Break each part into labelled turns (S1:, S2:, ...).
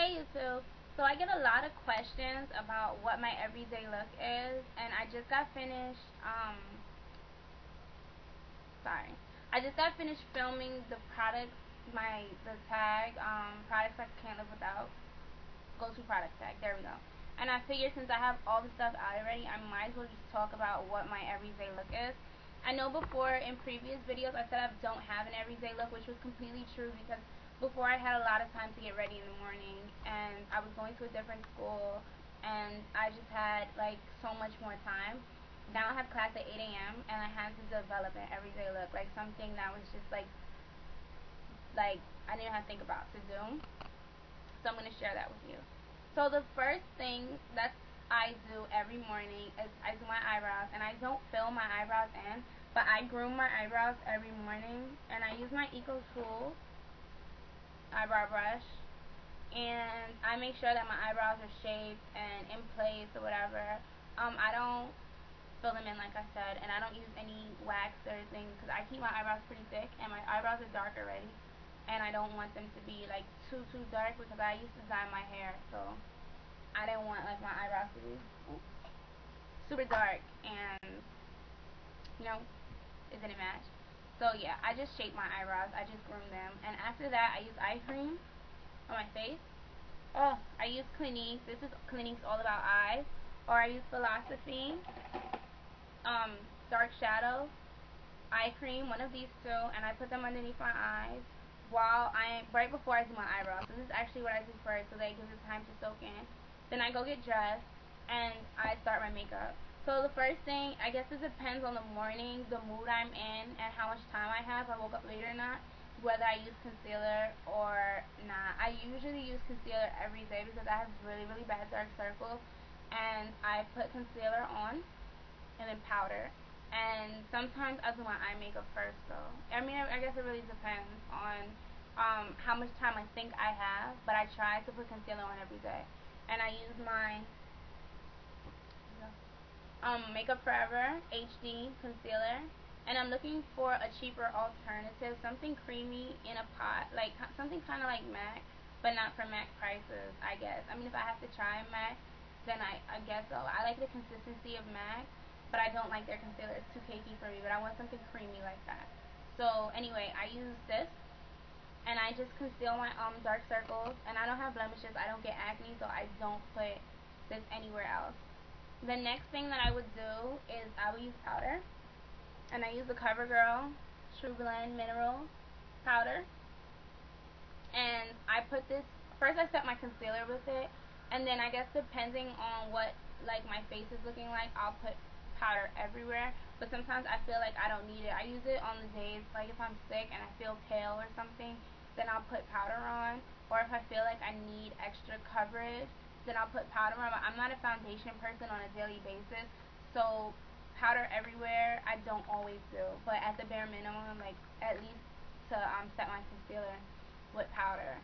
S1: Hey YouTube. So I get a lot of questions about what my everyday look is, and I just got finished filming the products, the tag, products I can't live without. Go to product tag, there we go. And I figured since I have all the stuff out already, I might as well just talk about what my everyday look is. I know before in previous videos I said I don't have an everyday look, which was completely true because before I had a lot of time to get ready in the morning, and I was going to a different school, and I just had like so much more time. Now I have class at 8 a.m. and I had to develop an everyday look, like something that was just like I didn't have to think about to do. So I'm going to share that with you. So the first thing that I do every morning is I do my eyebrows, and I don't fill my eyebrows in, but I groom my eyebrows every morning, and I use my Eco Tool eyebrow brush, and I make sure that my eyebrows are shaved and in place or whatever. I don't fill them in like I said, and I don't use any wax or anything because I keep my eyebrows pretty thick, and my eyebrows are dark already, and I don't want them to be like too dark because I used to dye my hair, so I didn't want like my eyebrows to be super dark, and you know, it didn't match. So yeah, I just shape my eyebrows, I just groom them, and after that I use eye cream on my face. Oh, I use Clinique. This is Clinique's All About Eyes, or I use Philosophy Dark Shadow eye cream, one of these two, and I put them underneath my eyes right before I do my eyebrows. So this is actually what I do first, so that it gives it time to soak in. Then I go get dressed and I start my makeup. So the first thing, I guess it depends on the morning, the mood I'm in, and how much time I have, if I woke up late or not, whether I use concealer or not. I usually use concealer every day because I have really bad dark circles, and I put concealer on and then powder. And sometimes I do my eye makeup first though. I mean, I guess it really depends on how much time I think I have, but I try to put concealer on every day. And I use my Makeup Forever HD concealer, and I'm looking for a cheaper alternative, something creamy in a pot, like something kind of like MAC, but not for MAC prices, I guess. I mean, if I have to try MAC, then I guess so. I like the consistency of MAC, but I don't like their concealer. It's too cakey for me, but I want something creamy like that. So anyway, I use this, and I just conceal my dark circles, and I don't have blemishes, I don't get acne, so I don't put this anywhere else. The next thing that I would do is I would use powder, and I use the CoverGirl True Blend Mineral powder, and I put this, first I set my concealer with it, and then I guess depending on what like my face is looking like, I'll put powder everywhere, but sometimes I feel like I don't need it. I use it on the days, like if I'm sick and I feel pale or something, then I'll put powder on, or if I feel like I need extra coverage, then I'll put powder on. But I'm not a foundation person on a daily basis, so powder everywhere I don't always do, but at the bare minimum, like at least to set my concealer with powder.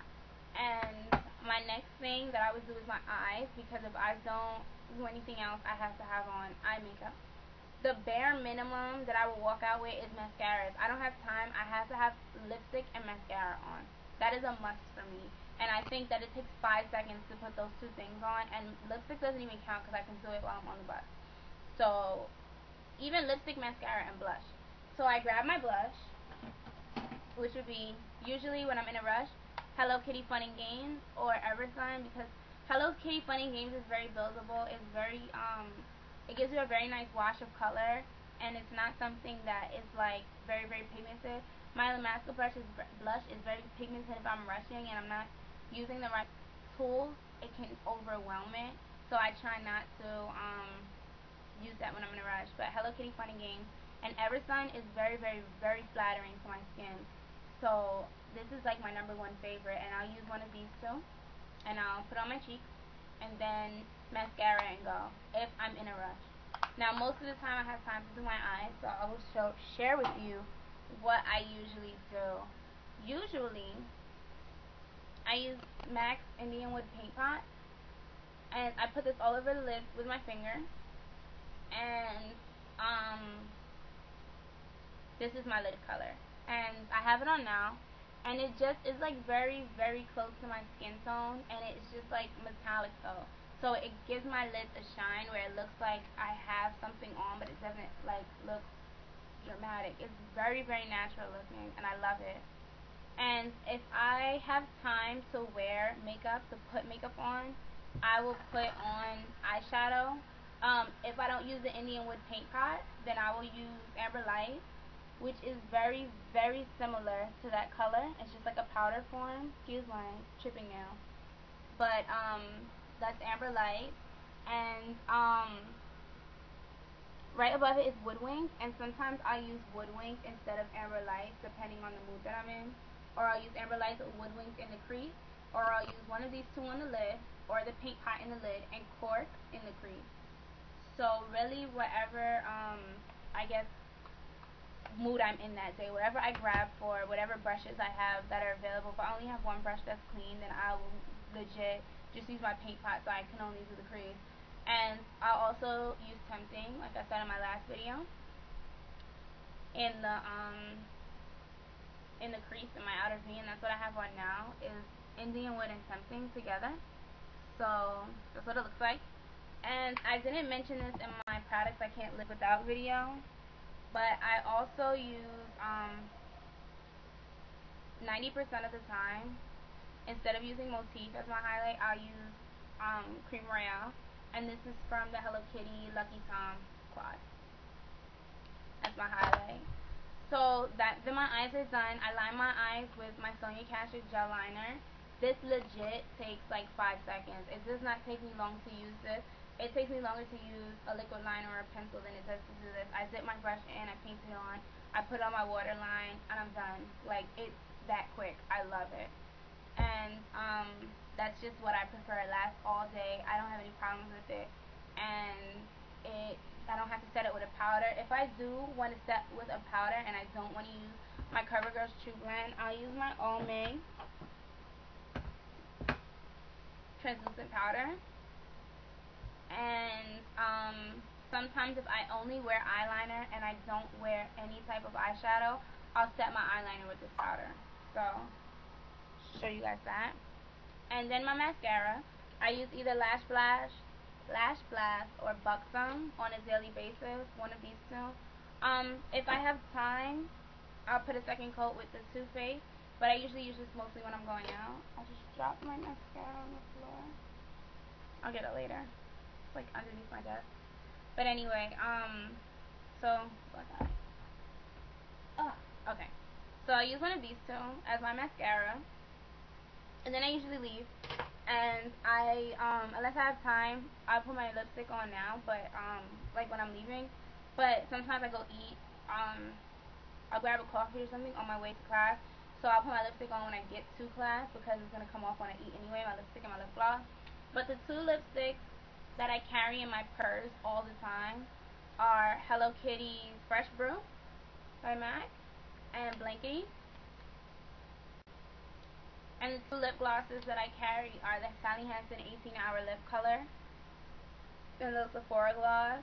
S1: And my next thing that I would do is my eyes, because if I don't do anything else, I have to have on eye makeup. The bare minimum that I will walk out with is mascaras. I don't have time. I have to have lipstick and mascara on. That is a must for me. And I think that it takes 5 seconds to put those two things on. And lipstick doesn't even count because I can do it while I'm on the bus. So, even lipstick, mascara, and blush. So I grab my blush, which would be, usually when I'm in a rush, Hello Kitty Fun and Games or Eversign, because Hello Kitty Fun and Games is very buildable. It's very, it gives you a very nice wash of color, and it's not something that is like very pigmented. My Lamasca blush is very pigmented. If I'm rushing and I'm not using the right tools, it can overwhelm it. So I try not to use that when I'm in a rush. But Hello Kitty Fun and Games and Eversign is very flattering to my skin. So this is like my #1 favorite, and I'll use one of these two, and I'll put on my cheeks, and then mascara and go if I'm in a rush. Now most of the time I have time to do my eyes, so I will share with you what I usually do. Usually I use MAC Indian Wood Paint Pot, and I put this all over the lid with my finger, and this is my lid color, and I have it on now, and it just is like very, very close to my skin tone, and it's just like metallic though. So it gives my lips a shine where it looks like I have something on, but it doesn't like look dramatic. It's very, very natural looking, and I love it. And if I have time to wear makeup, to put makeup on, I will put on eyeshadow. If I don't use the Indian Wood paint pot, then I will use Amber Light, which is very, very similar to that color. It's just like a powder form. Excuse my tripping nail. But that's Amber Light, and right above it is Woodwink, and sometimes I use Woodwink instead of Amber Light, depending on the mood that I'm in. Or I'll use Amber Light with Woodwink in the crease, or I'll use one of these two on the lid, or the paint pot in the lid, and cork in the crease. So really, whatever, I guess, mood I'm in that day, whatever I grab for, whatever brushes I have that are available. If I only have one brush that's clean, then I will legit just use my paint pot, so I can only do the crease. And I'll also use Tempting, like I said in my last video, in the crease in my outer V, and that's what I have on now, is Indian Wood and Tempting together. So that's what it looks like. And I didn't mention this in my products I can't live without video, but I also use 90% of the time, instead of using Motif as my highlight, I'll use Cream Royale, and this is from the Hello Kitty Lucky Tom quad. That's my highlight. So then my eyes are done. I line my eyes with my Sonia Kashuk gel liner. This legit takes like 5 seconds. It does not take me long to use this. It takes me longer to use a liquid liner or a pencil than it does to do this. I dip my brush in, I paint it on, I put on my waterline, and I'm done. Like, it's that quick. I love it. And that's just what I prefer. It lasts all day. I don't have any problems with it. And I don't have to set it with a powder. If I do want to set with a powder and I don't want to use my CoverGirl's True Blend, I'll use my Almay translucent powder. And sometimes if I only wear eyeliner and I don't wear any type of eyeshadow, I'll set my eyeliner with this powder. So show you guys that. And then my mascara, I use either Lash Blast or Buxom on a daily basis, one of these two. If I have time, I'll put a second coat with the Too Faced, but I usually use this mostly when I'm going out. I just dropped my mascara on the floor. I'll get it later. It's like underneath my desk. But anyway, okay. So I use one of these two as my mascara, and then I usually leave. And unless I have time, I'll put my lipstick on now, but like when I'm leaving. But sometimes I go eat. I'll grab a coffee or something on my way to class, so I'll put my lipstick on when I get to class because it's gonna come off when I eat anyway. My lipstick and my lip gloss. But the two lipsticks that I carry in my purse all the time are Hello Kitty's Fresh Brew by MAC and Blanky. And the two lip glosses that I carry are the Sally Hansen 18-Hour Lip Color and the Sephora Gloss.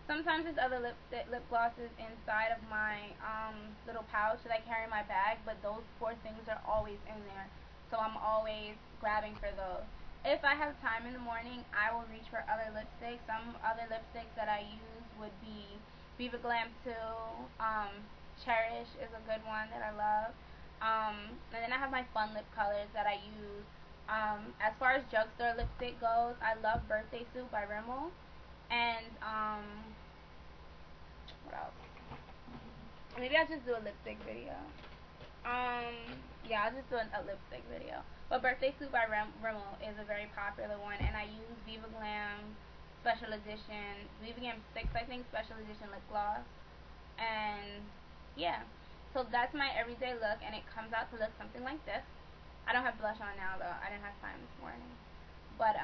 S1: Sometimes there's other lip glosses inside of my little pouch that I carry in my bag, but those 4 things are always in there, so I'm always grabbing for those. If I have time in the morning, I will reach for other lipsticks. Some other lipsticks that I use would be Viva Glam 2, Cherish is a good one that I love. And then I have my fun lip colors that I use. As far as drugstore lipstick goes, I love Birthday Suit by Rimmel. And, what else? Maybe I'll just do a lipstick video. Yeah, I'll just do a lipstick video. But Birthday Suit by Rimmel is a very popular one. And I use Viva Glam Special Edition, Viva Glam 6, I think, Special Edition lip gloss. And, yeah. So that's my everyday look, and it comes out to look something like this. I don't have blush on now, though. I didn't have time this morning. But,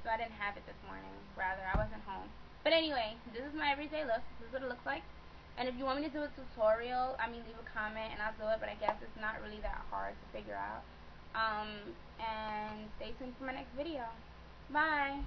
S1: so I didn't have it this morning, rather. I wasn't home. But anyway, this is my everyday look. This is what it looks like. And if you want me to do a tutorial, leave a comment, and I'll do it. But I guess it's not really that hard to figure out. And stay tuned for my next video. Bye!